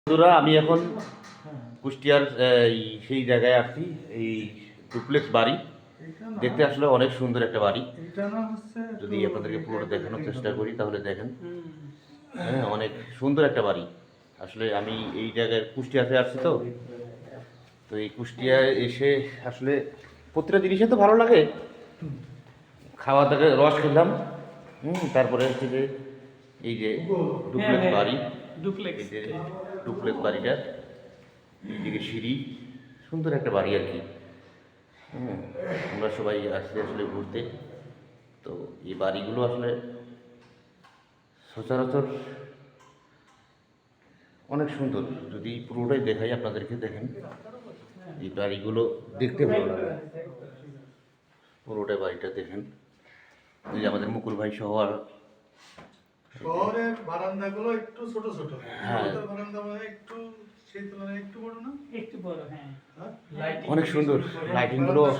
বন্ধুরা, আমি এখন কুষ্টিয়ার সেই জায়গায় আসছি। এই ডুপ্লেক্স বাড়ি দেখতে আসলে অনেক সুন্দর একটা বাড়ি। যদি আপনাদেরকে পুরোটা দেখানোর চেষ্টা করি তাহলে দেখেন, হ্যাঁ, অনেক সুন্দর একটা বাড়ি। আসলে আমি এই জায়গায় কুষ্টিয়াতে আসছি, তো এই কুষ্টিয়ায় এসে আসলে প্রতিটা জিনিসে তো ভালো লাগে। খাওয়া দাওয়া রস খেলাম, তারপরে হচ্ছে যে এই যে ডুপ্লেক্স বাড়ি, এই যে ডুপ্লেক্স বাড়িটা, এইদিকে সিঁড়ি, সুন্দর একটা বাড়ি আর কি। আমরা সবাই আসছি আসলে ঘুরতে। তো এই বাড়িগুলো আসলে সচরাচর অনেক সুন্দর। যদি পুরোটাই দেখাই আপনাদেরকে, দেখেন এই বাড়িগুলো দেখতে ভালো লাগে। পুরোটাই বাড়িটা দেখেন। এই যে আমাদের মুকুল ভাই সহ আর শহরের বারান্দাগুলো একটু ছোট ছোট, হ্যাঁ, বারান্দা মানে একটু সেই তুলনায় একটু বড় না, একটু বড়। হ্যাঁ, অনেক সুন্দর লাইটিংগুলো। অনেক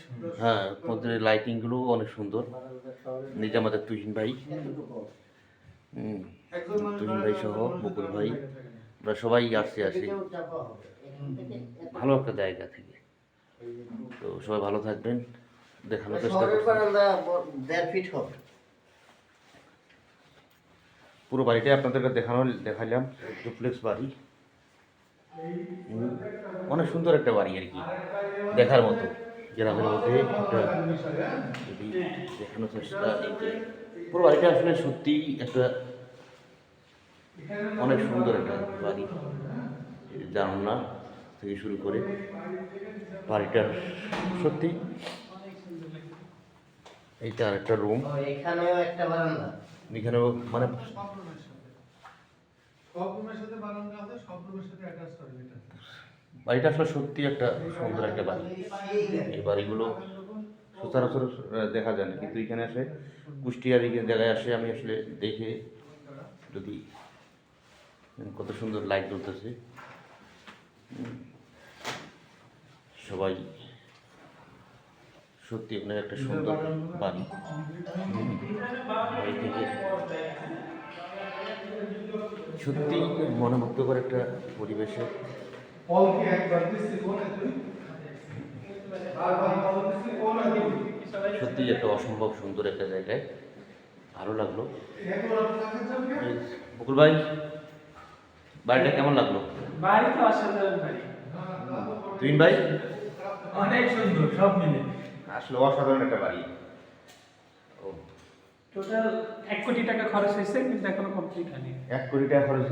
সুন্দর। হ্যাঁ, মধ্যে লাইটিংগুলো অনেক সুন্দর। নিজে আমাদের তুহিন ভাই, তুহিন ভাই সহ মুকুল ভাই, আমরা সবাই আসছি। ভালো একটা জায়গা থেকে। তো সবাই ভালো থাকবেন, দেখানোর চেষ্টা করছি। পুরো বাড়িটাই আপনাদেরকে দেখালাম। ডুপ্লেক্স বাড়ি, অনেক সুন্দর একটা বাড়ি আর কি, দেখার মতো। গ্রামের মধ্যে একটা, যদি দেখানোর চেষ্টা, এই যে পুরো বাড়িটা আসলে সত্যি একটা অনেক সুন্দর একটা বাড়ি। জানলা থেকে শুরু করে বাড়িটার সত্যি। এইটা আর একটা রুম, এখানেও একটা বারান্দা, এখানেও মানে সব রুমের সাথে বারান্দা আছে, সব রুমের সাথে অ্যাটাচ করে এটা। বাড়িটা আসলে সত্যি একটা সুন্দর একটা বাড়ি। এই বাড়িগুলো সচরাচর দেখা যায় না, কিন্তু এখানে আসে কুষ্টিয়ার এই জায়গায় আসে আমি আসলে দেখে, যদি কত সুন্দর লাইট জ্বলতেছে, সবাই সত্যি অনেক একটা সুন্দর বাড়ি। বাড়ি থেকে সত্যি মনোমুগ্ধকর একটা পরিবেশে, পলকে একবার দিছি কোনে তুই বারবার পল দিছি কোনে তুই সত্যি একটা অসম্ভব সুন্দর একটা জায়গায়। ভালো লাগলো। এই, বকুল ভাই, বাড়িটা কেমন লাগলো? বাড়ি তো অসাধারণ বাড়ি, তুহিন ভাই, অনেক সুন্দর সব মিলে। আসলে অসাধারণ একটা বাড়ি। টোটাল 1 কোটি টাকা খরচ হয়েছে, কিন্তু এখনো কমপ্লিট হয়নি। 1 কোটি টাকা খরচ